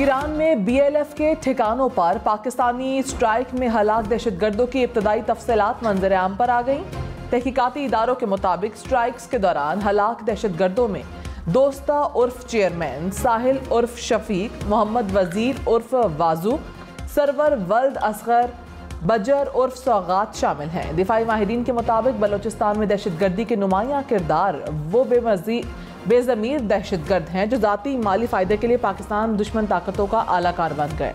Iran में BLF के ठिकानों पर पाकिस्तानी स्ट्राइक में हलाक दहशतगर्दों की इब्तदाई तफसीलात मंजर-ए-आम पर आ गईं। तहकीकाती इदारों के मुताबिक स्ट्राइक्स के दौरान हलाक दहशतगर्दों में दोस्ता उर्फ चेयरमैन, साहिल उर्फ शफीक, मोहम्मद वजीर उर्फ वाजू, सरवर वल्द असगर, बजर उर्फ सौगात शामिल हैं। दिफाई माहिरीन के मुताबिक बलोचिस्तान में दहशतगर्दी के नुमायां किरदार वो बेज़मीर दहशतगर्द हैं जो ज़ाती माली फ़ायदे के लिए पाकिस्तान दुश्मन ताकतों का आलाकार बन गए।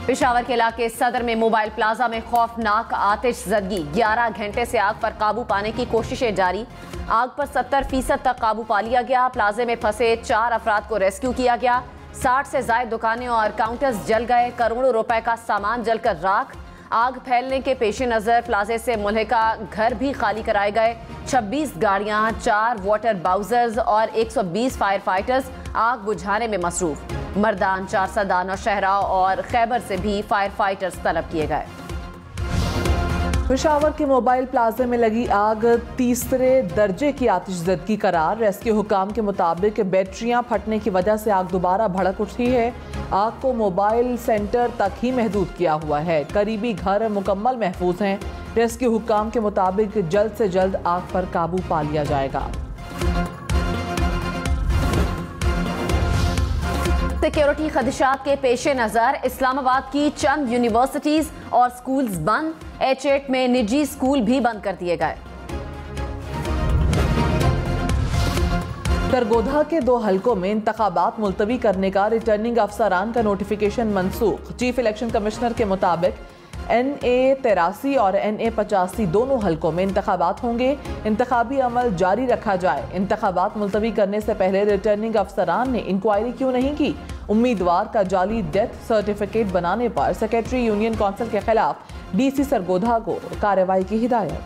पेशावर के इलाके सदर में मोबाइल प्लाजा में खौफनाक आतिश ज़दगी, 11 घंटे से आग पर काबू पाने की कोशिशें जारी। आग पर 70% तक काबू पा लिया गया। प्लाजे में फंसे 4 अफराद को रेस्क्यू किया गया। 60 से ज़ायद दुकानें और काउंटर्स जल गए। करोड़ों रुपए का सामान जलकर राख। आग फैलने के पेश नज़र प्लाजे से मुल्हिका घर भी खाली कराए गए। 26 गाड़ियां, 4 वाटर बाउजर्स और 120 फायर फाइटर्स आग बुझाने में मसरूफ। मर्दान, 4 सदा, नौशहरा और खैबर से भी फायर फाइटर्स तलब किए गए। पेशावर के मोबाइल प्लाजे में लगी आग तीसरे दर्जे की आतिशज़दगी करार। रेस्क्यू हुकाम के मुताबिक बैटरियां फटने की वजह से आग दोबारा भड़क उठी है। आग को मोबाइल सेंटर तक ही महदूद किया हुआ है। करीबी घर मुकम्मल महफूज हैं। रेस्क्यू हुकाम के मुताबिक जल्द से जल्द आग पर काबू पा लिया जाएगा। सिक्योरिटी खदशात के पेश नज़र इस्लामाबाद की चंद यूनिवर्सिटीज और स्कूल्स बंद। H8 में निजी स्कूल भी बंद कर दिए गए। सरगोधा के 2 हलकों में इंतखाबात मुलतवी करने का रिटर्निंग अफसरान का नोटिफिकेशन मनसूख। चीफ इलेक्शन कमिश्नर के मुताबिक NA 83 और NA 85 दोनों हलकों में इंतखाबात होंगे। इंतखाबी अमल जारी रखा जाए। इंतखाबात मुलतवी करने से पहले रिटर्निंग अफसरान ने इंक्वायरी क्यों नहीं की? उम्मीदवार का जाली डेथ सर्टिफिकेट बनाने पर सेक्रेटरी यूनियन काउंसिल के खिलाफ DC सरगोधा को कार्रवाई की हिदायत।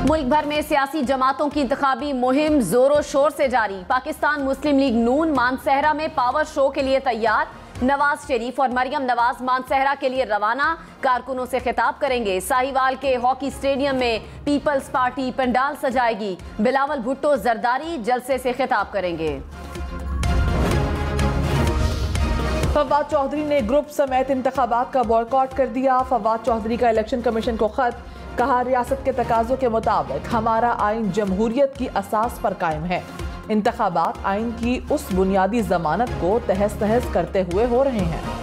मुल्क भर में सियासी जमातों की इंतखाबी मुहिम जोरों शोर से जारी। पाकिस्तान मुस्लिम लीग नून मानसहरा में पावर शो के लिए तैयार। नवाज शरीफ और मरियम नवाज मानसहरा के लिए रवाना। कारकुनों से खिताब करेंगे। साहिवाल के हॉकी स्टेडियम में पीपल्स पार्टी पंडाल सजाएगी। बिलावल भुट्टो जरदारी जलसे से खिताब करेंगे। फवाद चौधरी ने ग्रुप समेत इंतखाबात का बॉयकॉट कर दिया। फवाद चौधरी का इलेक्शन कमीशन को खत, कहा रियासत के तकाजों के मुताबिक हमारा आइन जमहूरियत की असास पर कायम है। इंतखाबात आइन की उस बुनियादी जमानत को तहस नहस करते हुए हो रहे हैं।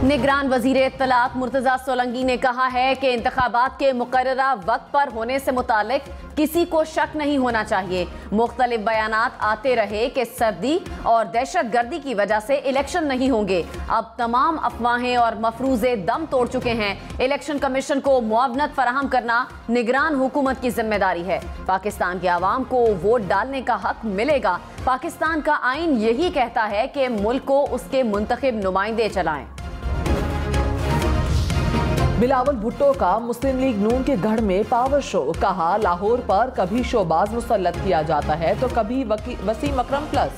निगरान वजीर इत्तलात मुर्तजा सोलंकी ने कहा है कि इंतखाबात के मुकर्ररा वक्त पर होने से मुतालिक किसी को शक नहीं होना चाहिए। मुख्तलिफ बयानात आते रहे कि सर्दी और दहशतगर्दी की वजह से इलेक्शन नहीं होंगे। अब तमाम अफवाहें और मफरूजे दम तोड़ चुके हैं। इलेक्शन कमीशन को मुआवनत फराहम करना निगरान हुकूमत की जिम्मेदारी है। पाकिस्तान के आवाम को वोट डालने का हक मिलेगा। पाकिस्तान का आइन यही कहता है कि मुल्क को उसके मुंतखब नुमाइंदे चलाएं। बिलावल भुट्टो का मुस्लिम लीग नून के गढ़ में पावर शो, कहा लाहौर पर कभी शोबाज मुसल्लत किया जाता है तो कभी वसीम अकरम प्लस।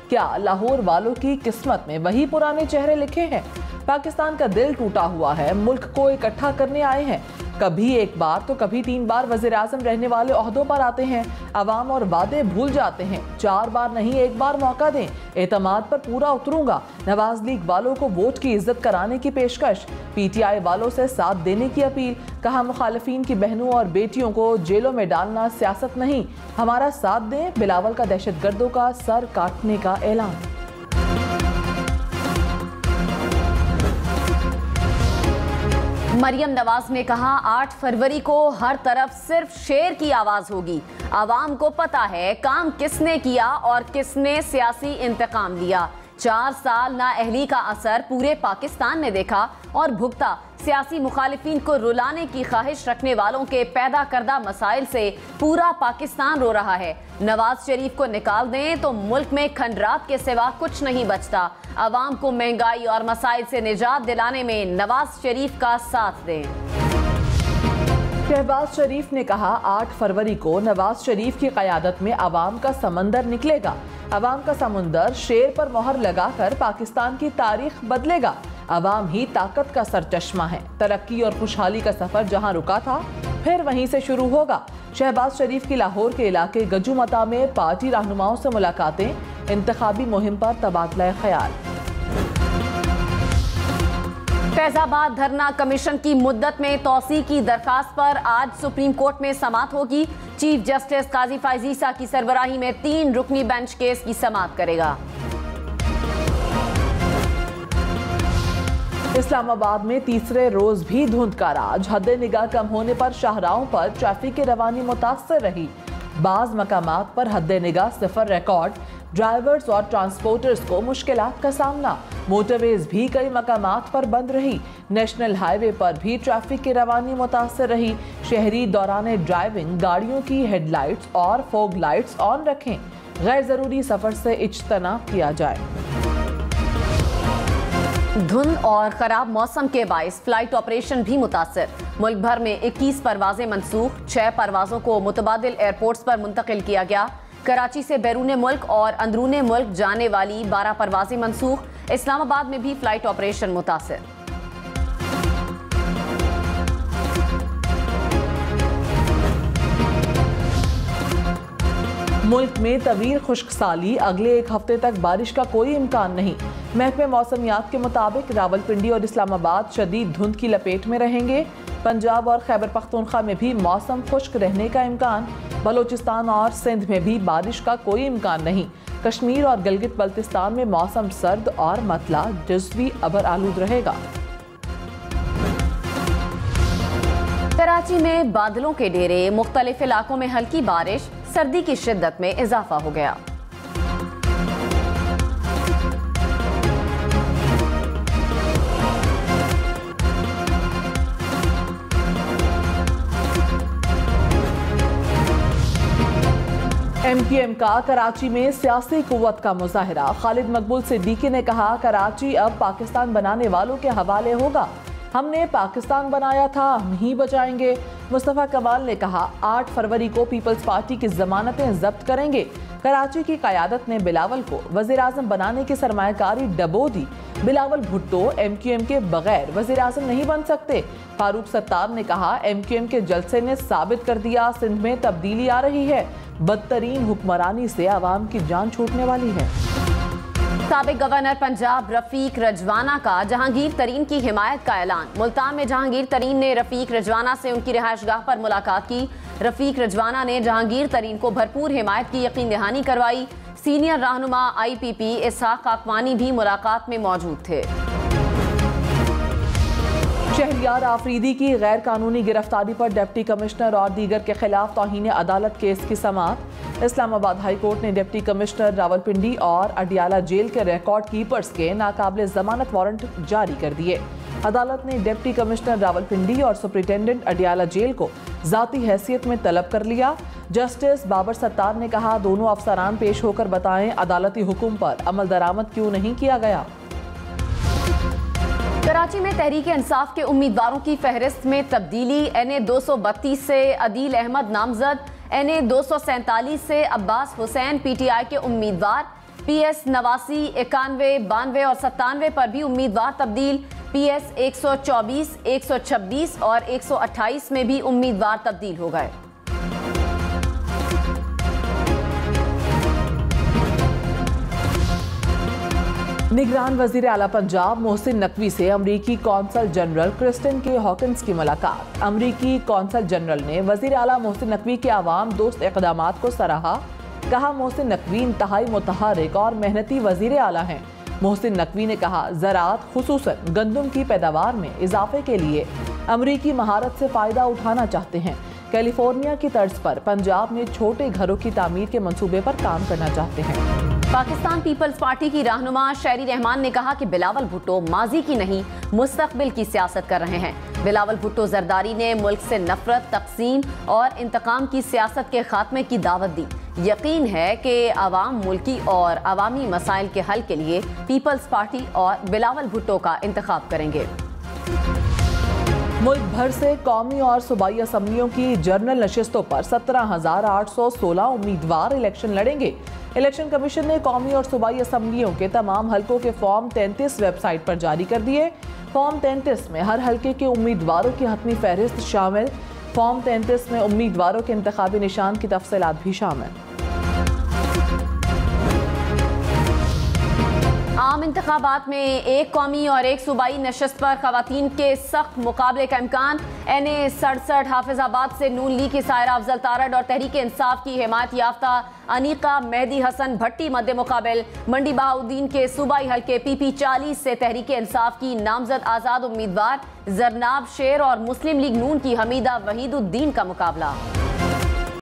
क्या लाहौर वालों की किस्मत में वही पुराने चेहरे लिखे हैं? पाकिस्तान का दिल टूटा हुआ है। मुल्क को इकट्ठा करने आए हैं। कभी एक बार तो कभी 3 बार वज़ीर आज़म रहने वाले ओहदों पर आते हैं। अवाम और वादे भूल जाते हैं। 4 बार नहीं 1 बार मौका दें। एतमाद पर पूरा उतरूंगा। नवाज लीग वालों को वोट की इज्जत कराने की पेशकश। PTI वालों से साथ देने की अपील। कहा मुखालिफिन की बहनों और बेटियों को जेलों में डालना सियासत नहीं, हमारा साथ दें। बिलावल का दहशतगर्दों का सर काटने का ऐलान। मरियम नवाज ने कहा 8 फरवरी को हर तरफ सिर्फ शेर की आवाज होगी। आवाम को पता है काम किसने किया और किसने सियासी इंतकाम लिया। 4 साल नाअहली का असर पूरे पाकिस्तान ने देखा और भुगता। सियासी मुखालिफिन को रुलाने की ख्वाहिश रखने वालों के पैदा करदा मसाइल से पूरा पाकिस्तान रो रहा है। नवाज शरीफ को निकाल दें तो मुल्क में खंडरात के सिवा कुछ नहीं बचता। अवाम को महंगाई और मसाइल से निजात दिलाने में नवाज शरीफ का साथ दें। शहबाज शरीफ ने कहा 8 फरवरी को नवाज शरीफ की क़यादत में अवाम का समंदर निकलेगा। अवाम का समुंदर शेर पर मोहर लगाकर पाकिस्तान की तारीख बदलेगा। अवाम ही ताकत का सरचश्मा है। तरक्की और खुशहाली का सफर जहां रुका था फिर वहीं से शुरू होगा। शहबाज शरीफ की लाहौर के इलाके गजुमता में पार्टी रहनुमाओं से मुलाकातें, इंतखाबी मुहिम पर तबादला ख्याल। फैजाबाद धरना कमीशन की मुद्दत में तौसी की दरखास्त पर आज सुप्रीम कोर्ट में समाअत होगी। चीफ जस्टिस काजी फैज ईसा की सरबराही में 3 रुकनी बेंच केस की समाअत करेगा। इस्लामाबाद में तीसरे रोज भी धुंध का राज। हद निगाह कम होने पर शाहराहों पर ट्रैफिक की रवानी मुतासर रही। बाज मकामात पर हद निगाह 0 रिकॉर्ड। ड्राइवर्स और ट्रांसपोर्टर्स को मुश्किलात का सामना। मोटरवेज भी कई मकामात पर बंद रही। नेशनल हाईवे पर भी ट्रैफिक की रवानी मुतासर रही। शहरी दौरान ड्राइविंग गाड़ियों की हेडलाइट्स और फोग लाइट्स ऑन रखें। गैर जरूरी सफर से इज्तनाब किया जाए। धुंध और खराब मौसम के बाइस फ्लाइट ऑपरेशन भी मुतासर। मुल्क भर में 21 परवाजें मनसूख, 6 परवाजों को मुतबादिल एयरपोर्ट्स पर मुंतकिल किया गया। कराची से बैरून मुल्क और अंदरून मुल्क जाने वाली 12 परवाजें मनसूख। इस्लामाबाद में भी फ्लाइट ऑपरेशन मुतासर। मुल्क में तवील खुश्कसाली, अगले 1 हफ्ते तक बारिश का कोई इम्कान नहीं। महकमे मौसमियात के मुताबिक रावलपिंडी और इस्लामाबाद शदीद धुंध की लपेट में रहेंगे। पंजाब और खैबर पख्तूनख्वा में भी मौसम खुश्क रहने का इम्कान। बलोचिस्तान और सिंध में भी बारिश का कोई इम्कान नहीं। कश्मीर और गिलगित बल्तिस्तान में मौसम सर्द और मतला जज़वी अबर आलूद रहेगा। कराची में बादलों के डेरे, मुख्तलिफ इलाकों में हल्की बारिश, सर्दी की शिद्दत में इजाफा हो गया। MQM का कराची में सियासी कुव्वत का मुजाहरा। खालिद मकबूल सिद्दीकी ने कहा, कराची अब पाकिस्तान बनाने वालों के हवाले होगा। हमने पाकिस्तान बनाया था, हम ही बचाएंगे। मुस्तफ़ा कमाल ने कहा, 8 फरवरी को पीपल्स पार्टी की जमानतें जब्त करेंगे। कराची की क़यादत ने बिलावल को वज़ीर-ए-आज़म बनाने की सरमायाकारी डबो दी। बिलावल भुट्टो MQM के बगैर वज़ीर-ए-आज़म नहीं बन सकते। फारूक सत्तार ने कहा, MQM के जलसे ने साबित कर दिया सिंध में तब्दीली आ रही है। बदतरीन हुक्मरानी से आवाम की जान छूटने वाली है। साबिक गवर्नर पंजाब रफीक रजवाना का जहांगीर तरीन की हिमायत का ऐलान। मुल्तान में जहांगीर तरीन ने रफीक रजवाना से उनकी रिहाइशगाह पर मुलाकात की। रफीक रजवाना ने जहांगीर तरीन को भरपूर हिमायत की यकीन दहानी करवाई। सीनियर रहनुमा IPP इसहाक काकवानी भी मुलाकात में मौजूद थे। शहरियार आफरीदी की गैर कानूनी गिरफ्तारी पर डिप्टी कमिश्नर और दीगर के खिलाफ तौहीन अदालत केस की समाअत। इस्लामाबाद हाई कोर्ट ने डिप्टी कमिश्नर रावलपिंडी और अडियाला जेल के रिकॉर्ड कीपर्स के नाकाबिल जमानत वारंट जारी कर दिए। अदालत ने डिप्टी कमिश्नर रावलपिंडी और सुपरिटेंडेंट अडियाला जेल को जाती हैसियत में तलब कर लिया। जस्टिस बाबर सत्तार ने कहा, दोनों अफसरान पेश होकर बताएं अदालती हुक्म पर अमल दरामद क्यों नहीं किया गया। कराची में तहरीक इंसाफ के उम्मीदवारों की फहरिस्त में तब्दीली। NA 232 से अदील अहमद नामजद, NA 247 से अब्बास हुसैन PTI के उम्मीदवार। PS 89, 91, 92 और 97 पर भी उम्मीदवार तब्दील। PS 124, 126 और 128 में भी उम्मीदवार तब्दील हो गए। निगरान वजीर आला पंजाब मोहसिन नकवी से अमरीकी कौंसल जनरल क्रिस्टिन के हॉकिंस की मुलाकात। अमरीकी कौंसल जनरल ने वजीर आला मोहसिन नकवी के आवाम दोस्त इक़दामात को सराहा। कहा, मोहसिन नकवी इंतहाई मुतहर्रिक और मेहनती वजीर आला हैं। मोहसिन नकवी ने कहा, ज़राअत खुसूसन गंदम की पैदावार में इजाफे के लिए अमरीकी महारत से फ़ायदा उठाना चाहते हैं। कैलिफोर्निया की तर्ज पर पंजाब में छोटे घरों की तामीर के मंसूबे पर काम करना चाहते हैं। पाकिस्तान पीपल्स पार्टी की रहनुमा शहरी रहमान ने कहा कि बिलावल भुट्टो माजी की नहीं मुस्तकबिल की सियासत कर रहे हैं। बिलावल भुट्टो जरदारी ने मुल्क से नफरत, तकसीम और इंतकाम की सियासत के खात्मे की दावत दी। यकीन है कि आवाम मुल्की और अवामी मसाइल के हल के लिए पीपल्स पार्टी और बिलावल भुट्टो का इंतखाब करेंगे। मुल्क भर से कौमी और सूबाई असम्बलियों की जर्नल नशिस्तों पर 17,816 उम्मीदवार इलेक्शन लड़ेंगे। इलेक्शन कमीशन ने कौमी और सूबाई असम्बलियों के तमाम हलकों के फॉर्म 33 वेबसाइट पर जारी कर दिए। फॉर्म 33 में हर हलके के उम्मीदवारों की हतमी फहरिस्त शामिल, फॉर्म 33 में उम्मीदवारों के इंतखाबी निशान की तफसीलात भी शामिल। आम इंतखाबात में एक कौमी और एक सूबाई नशस्त पर खवातीन के सख्त मुकाबले का इम्कान। NA 67 हाफिजाबाद से नून लीग की सायरा अफजल तारड़ और तहरीक इंसाफ की हिमायत याफ्ता अनीका मेहदी हसन भट्टी मद्दे मुकाबिल। मंडी बहाउद्दीन के सूबाई हल्के PP 40 से तहरीक इंसाफ की नामजद आज़ाद उम्मीदवार जरनाब शेर और मुस्लिम लीग नून की हमीदा वहीदुद्दीन का मुकाबला।